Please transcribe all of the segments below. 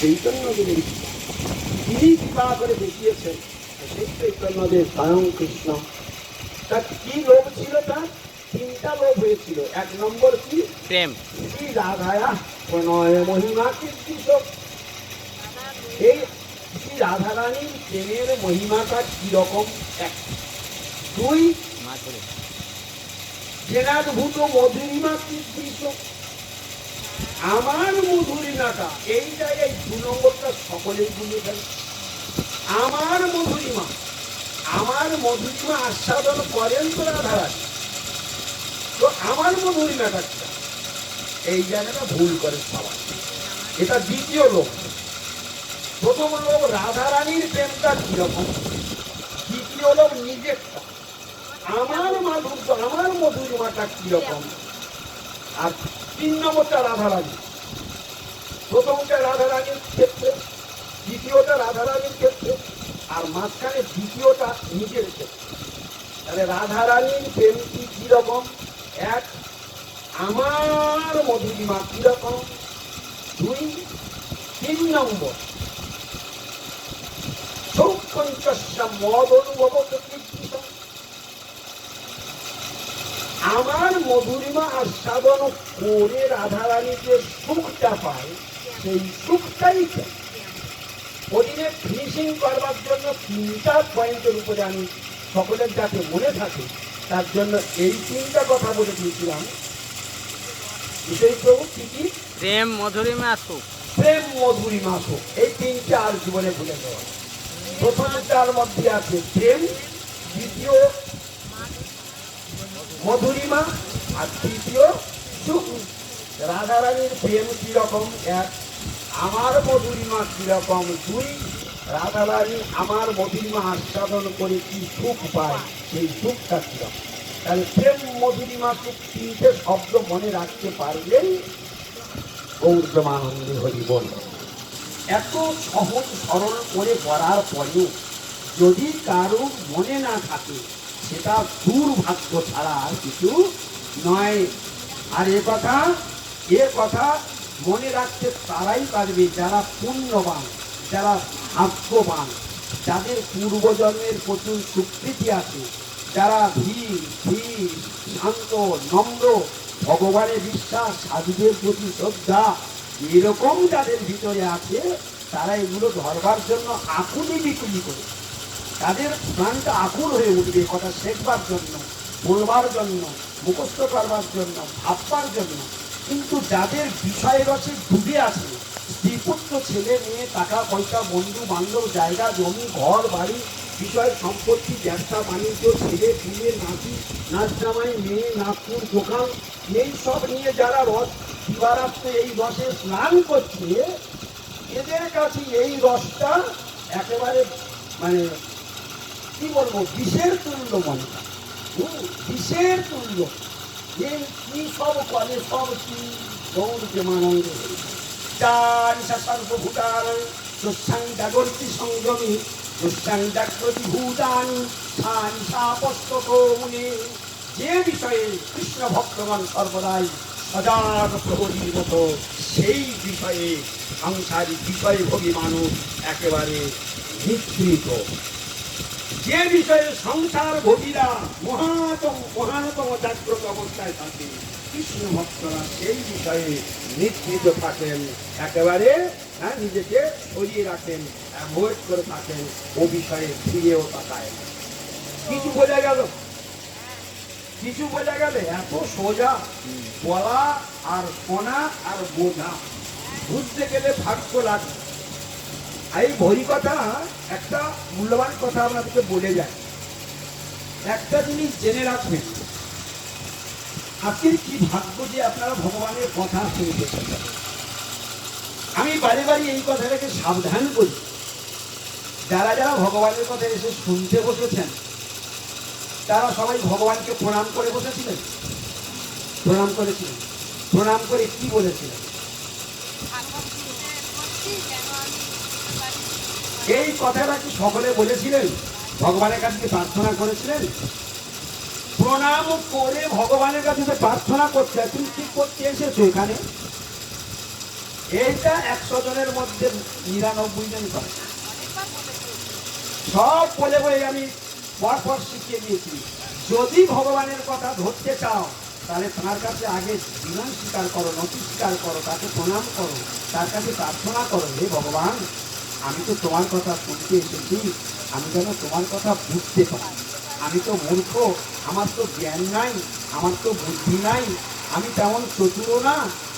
চৈতন্যদেব তিনি বিবাহ করে দেখিয়েছেন। সেই চৈতন্যদেব স্বয়ং কৃষ্ণ। তার কি লোভ ছিল? তার তিনটা লোভ হয়েছিল। এক নম্বর কি? প্রেম। শ্রী রাধায়া প্রণয় মহিমা কীর্তিস। এই শ্রী রাধারানীর প্রেমের মহিমাটা কিরকম? এক। দুই, জেনাদ্ভূত মধুরিমা কীর্তিস। আমার মধুরিমাটা, এই জায়গায় দু নম্বরটা সকলেই বুঝে ফেলে। আমার মধুরিমা, আমার মধুরিমা আস্বাদন করেন তো রাধারানী। তো আমার মধুরিমাটা কি? এই জায়গাটা ভুল করে সবাই। এটা দ্বিতীয় লোক। প্রথম লোক রাধারানীর প্রেমটা কিরকম, দ্বিতীয় লোক নিজেরটা, আমার মাধুর্য, আমার মধুরিমাটা কিরকম, আর তিন নম্বরটা রাধারানী। প্রথমটা রাধারানীর ক্ষেত্রে, দ্বিতীয়টা রাধারানীর ক্ষেত্রে, আর মাঝখানে দ্বিতীয়টা নিজের ক্ষেত্রে। তাহলে রাধারানীর প্রেমটি কিরকম? এক, আমার মধুরিমা কিরকম। দুই, তিন নম্বর চৌপঞ্চাশটা মদ অনুভব কীর্তিস। আমার মধুরিমা আস্বাদন করে রাধারানী যে সুখটা পায়, সেই সুখটাই ওদিনে ফিনিশিং করবার জন্য তিনটা পয়েন্টের উপরে আমি সকলের যাতে মনে থাকে তার জন্য এই তিনটা কথা বলে দিয়েছিলাম। প্রভু কি কি? প্রেম, মধুরিমা, সুখ। প্রেম, মধুরিমা, সুখ, এই তিনটা আর জীবনে ভুলে দেওয়া। প্রথমটার মধ্যে আছে প্রেম, দ্বিতীয় মধুরিমা, আর তৃতীয় সুখ। রাধারানীর প্রেম কিরকম? এক, আমার মধুরিমা কিরকম। দুই, রাধারানী আমার মধুরিমা আস্বাদন করে কি সুখ পায়, সেই সুখটা কিরকম। তাহলে প্রেম, মধুরিমা, সুখ তিনটে শব্দ মনে রাখতে পারলেই গৌরমানন্দে হরি বল। এত সহজ সরল করে পড়ার পরেও যদি কারো মনে না থাকে, সেটা দুর্ভাগ্য ছাড়া আর কিছু নয়। আর এ কথা মনে রাখতে তারাই পারবে যারা পুণ্যবান, যারা ভাগ্যবান, যাদের পূর্বজন্মের প্রচুর সুকৃতি আছে, যারা ধীর স্থির শান্ত নম্র, ভগবানের বিশ্বাস, সাধুদের প্রতি শ্রদ্ধা, এরকম যাদের ভিতরে আছে, তারা এগুলো ধরবার জন্য আকুলি বিকুলি করে, তাদের প্রাণটা আকুল হয়ে উঠবে কথা শেখবার জন্য, বলবার জন্য, মুখস্থ করবার জন্য, ভাববার জন্য। কিন্তু যাদের বিষয় রসে ডুবে আছে, স্ত্রীপুত্র, ছেলে মেয়ে, টাকা পয়সা, বন্ধু বান্ধব, জায়গা জমি, ঘর বাড়ি, বিষয় সম্পত্তি, ব্যবসা বাণিজ্য, ছেলে পুলে, নাতি নাচ জামাই, মেয়ে নাগপুর দোকান, এই সব নিয়ে যারা রস দিবারাত্রে এই রসে স্নান করছে, এদের কাছে এই রসটা একেবারে মানে কি বলবো, বিষের তুল্য মনে হয়। বিষের তুল্য। এই কি সব করে, সব কি গৌরমানন্দ চারিশা সর্বভূতান দুঃসাং জাগর্তি সংযমী দুঃসাং জাগ্রতি ভূতানি চারিশা পস্তক মুনে। যে বিষয়ে কৃষ্ণ ভক্তগণ সর্বদাই সজাগ প্রহরীর মতো, সেই বিষয়ে সাংসারিক বিষয়ে ভোগী মানুষ একেবারে নিঃসৃত। যে বিষয়ে সংসার ভোগীরা মহানতম জাগ্রত অবস্থায় থাকে, কৃষ্ণ ভক্তরা সেই বিষয়ে নিশ্চিত থাকেন, একেবারে নিজেকে সরিয়ে রাখেন, অ্যাভয়েড করে থাকেন, ও বিষয়ে ফিরেও তাকায়। কিছু বোঝা গেল? কিছু বোঝা গেলে? এত সোজা বলা আর শোনা আর বোঝা, বুঝতে গেলে ভাগ্য লাগে। এই ভরি কথা, একটা মূল্যবান কথা আপনাদেরকে বলে যায়। একটা জিনিস জেনে রাখবেন, আজকের কি ভাগ্য যে আপনারা ভগবানের কথা শুনতেছেন। আমি বারে বারে এই কথাটাকে সাবধান করি, যারা যারা ভগবানের কথা এসে শুনতে বসেছেন, তারা সবাই ভগবানকে প্রণাম করে বসেছিলেন, প্রণাম করেছিলেন। প্রণাম করে কি বলেছিলেন? এই কথাটা কি সকলে বলেছিলেন? ভগবানের কাছে প্রার্থনা করেছিলেন? প্রণাম করে ভগবানের কাছে প্রার্থনা করতে, তুমি কি করতে এসেছো এখানে? এইটা 100 জনের মধ্যে 99 জন করে। সব বলে বলে আমি পরপর শিখিয়ে দিয়েছি। যদি ভগবানের কথা ধরতে চাও তাহলে তার কাছে আগে বিমান স্বীকার করো, নথি স্বীকার করো, তাকে প্রণাম করো, তার কাছে প্রার্থনা করো, হে ভগবান আমি তো তোমার কথা শুনতে এসেছি, আমি যেন তোমার কথা বুঝতে পারি। আমি তো মূর্খ, আমার তো জ্ঞান নাই, আমার তো বুদ্ধি নাই, আমি তেমন চতুরও না,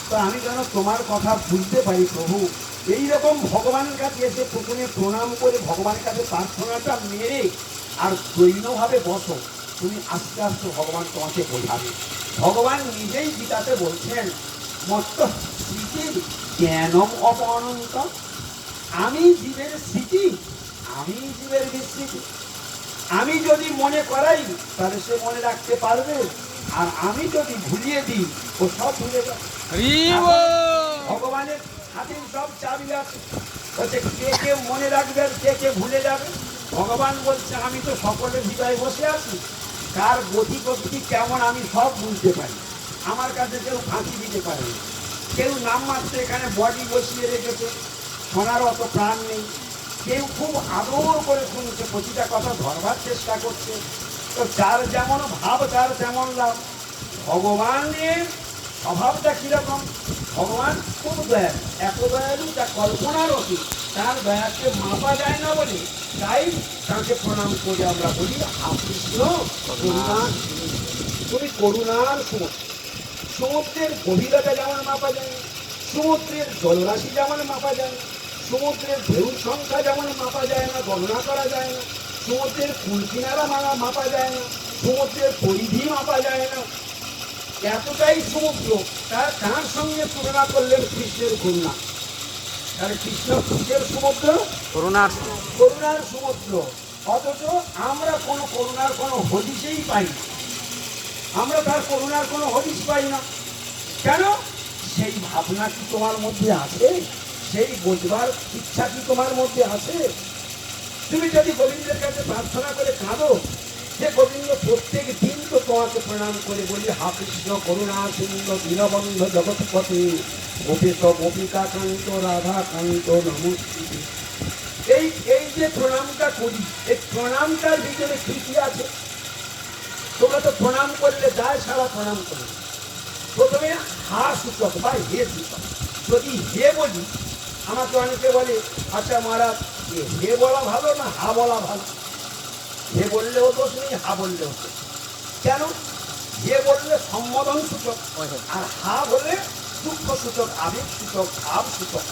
তো আমি যেন তোমার কথা বুঝতে পারি প্রভু। এইরকম ভগবানের কাছে এসে প্রথমে প্রণাম করে ভগবানের কাছে প্রার্থনাটা মেরে আর দৈন্যভাবে বসো, তুমি আস্তে আস্তে ভগবান তোমাকে বোঝাবে। ভগবান নিজেই গীতাতে বলছেন মত্ত স্মৃতির জ্ঞানম অপনন্ত, আমি জীবের স্মৃতি, আমি জীবের বিস্মৃতি। আমি যদি মনে করাই তাহলে সে মনে রাখতে পারবে, আর আমি যদি ভুলিয়ে দিই ও সব ভুলে যাবে। ভগবানের হাতে সব চাবি আছে, বলছে কে কে মনে রাখবে আর কে কে ভুলে যাবে। ভগবান বলছে আমি তো সকলের হৃদয়ে বসে আছি, কার গতি প্রকৃতি কেমন আমি সব বুঝতে পারি। আমার কাছে কেউ ফাঁকি দিতে পারে না, কেউ নাম মাত্র এখানে বডি বসিয়ে রেখেছে, শোনার অত প্রাণ নেই, কেউ খুব আদর করে শুনছে, প্রতিটা কথা ধরবার চেষ্টা করছে। তো যার যেমন ভাব তার তেমন লাভ। ভগবানের স্বভাবটা কিরকম? ভগবান খুব দয়ালু, এত দয়ালু যা কল্পনার অতীত। তার দয়াকে মাপা যায় না বলে তাই তাকে প্রণাম করে আমরা বলি কৃষ্ণ করুণা। তুমি করুণার সমুদ্র, সমুদ্রের গভীরতা যেমন মাপা যায় না, সমুদ্রের জলরাশি যেমন মাপা যায় না, সমুদ্রের ঢেউর সংখ্যা যেমন মাপা যায় না, গণনা করা যায় না, সমুদ্রের কুল কিনারা মাপা যায় না, সমুদ্রের পরিধি মাপা যায় না, এতটাই সমুদ্র। তার সঙ্গে তুলনা করলেন কৃষ্ণের করুণা। তাহলে কৃষ্ণ কিসের সমুদ্র? করুণার করুণার সমুদ্র। অথচ আমরা কোনো করুণার কোনো হদিসেই পাই না, আমরা তার করুণার কোনো হদিস পাই না। কেন? সেই ভাবনা কি তোমার মধ্যে আছে? সেই বোঝবার ইচ্ছা কি তোমার মধ্যে আছে? তুমি যদি গোবিন্দের কাছে প্রার্থনা করে কাঁদো, যে গোবিন্দ প্রত্যেক দিন তো তোমাকে প্রণাম করে বলি হা কৃষ্ণ করুণা সিন্ধু দীনবন্ধ জগৎপতি গোপীশ গোপিকা কান্ত রাধা কান্ত নমস্তে। এই এই যে প্রণামটা করি, এই প্রণামটার ভিতরে কি কি আছে? তোমরা তো প্রণাম করলে যায় সারা প্রণাম করলে প্রথমে হা সূচক বা হে সূচক। যদি হে বলি, আমাকে অনেকে বলে আচ্ছা মহারাজ হে বলা ভালো না হা বলা ভালো? হে বললেও দোষ নেই, হা বললেও দোষ। কেন? হে বললে সম্বোধন সূচক, আর হা বলে দুঃখ সূচক, আবেগ সূচক, ভাব সূচক।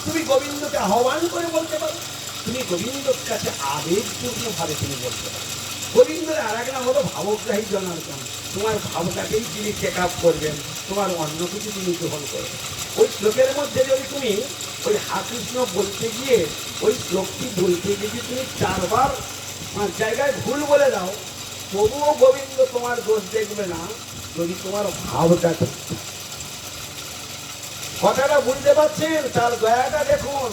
তুমি গোবিন্দকে আহ্বান করে বলতে পারো, তুমি গোবিন্দর কাছে আবেগপূর্ণ ভাবে তুমি বলতে পারো। গোবিন্দের আর এক নাম হলো ভাবগ্রাহী জনার্দন। তোমার ভাবটাকেই তিনি চেক আপ করবেন, তোমার অন্য কিছু তিনি গ্রহণ করবেন। ওই শ্লোকের মধ্যে যদি তুমি ওই হা কৃষ্ণ বলতে গিয়ে ওই শ্লোকটি বলতে গিয়ে তুমি 4 বার জায়গায় ভুল বলে দাও, তবুও গোবিন্দ তোমার দোষ দেখবে না, যদি তোমার ভাবটা ঠিক। কথাটা বুঝতে পারছেন? তার দয়াটা দেখুন।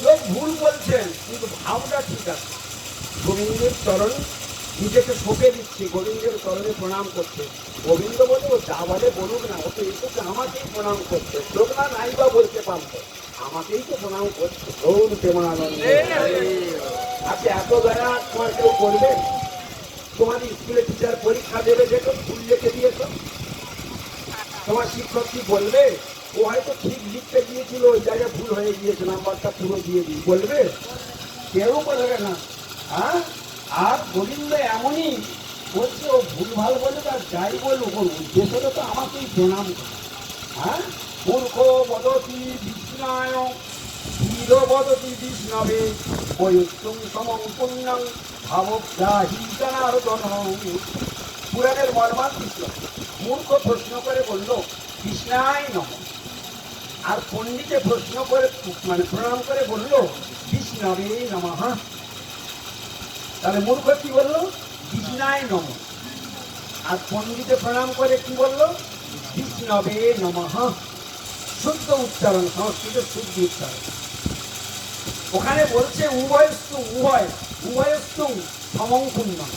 লোক ভুল বলছেন কিন্তু ভাবটা ঠিক আছে। গোবিন্দের চরণ নিজেকে সঁপে দিচ্ছে, গোবিন্দের চরণে প্রণাম করছে। গোবিন্দ বলে ও যা বলে বলুক না, ও তো এসেছে আমাকেই প্রণাম করছে, লোক না নাই বা বলতে পারতো, আমাকেই তো প্রণাম করছে। ধরুন কেমন আনন্দ। আচ্ছা এত দয়া তোমার কেউ করবে? তোমার স্কুলে টিচার পরীক্ষা দেবে, দেখো ভুল লিখে দিয়েছ, তোমার শিক্ষক কি বলবে ও হয়তো ঠিক লিখতে গিয়েছিল ওই জায়গায় ভুল হয়ে গিয়েছে, নাম্বারটা পুরো দিয়ে দিই? বলবে? কেউ বলবে না। হ্যাঁ, আর গোবিন্দ এমনই বলছে ও ভুলভাল বলে তার যাই বলুক, ওর উদ্দেশ্যটা তো আমাকেই প্রণাম করে। হ্যাঁ, মূর্খ বদতি বিষ্ণায় ধীর বদতি বিষ্ণবে বৈষ্ণব সমং পুণ্যং ভাবগ্রাহী জনার্দন। পুরাণের মর্মান্তিক। মূর্খ প্রশ্ন করে বলল কৃষ্ণায় নমঃ, আর পণ্ডিতে প্রশ্ন করে প্রণাম করে বলল বিষ্ণবে নমঃ। তাহলে মূর্খ কি বললো? কৃষ্ণায় নমঃ। আর পণ্ডিতে প্রণাম করে কি বললো? বিষ্ণবে নমঃ। শুদ্ধ উচ্চারণ, সংস্কৃতের শুদ্ধ উচ্চারণ। ওখানে বলছে উভয়স্তু, উভয়স্তু সমং পুণ্যং।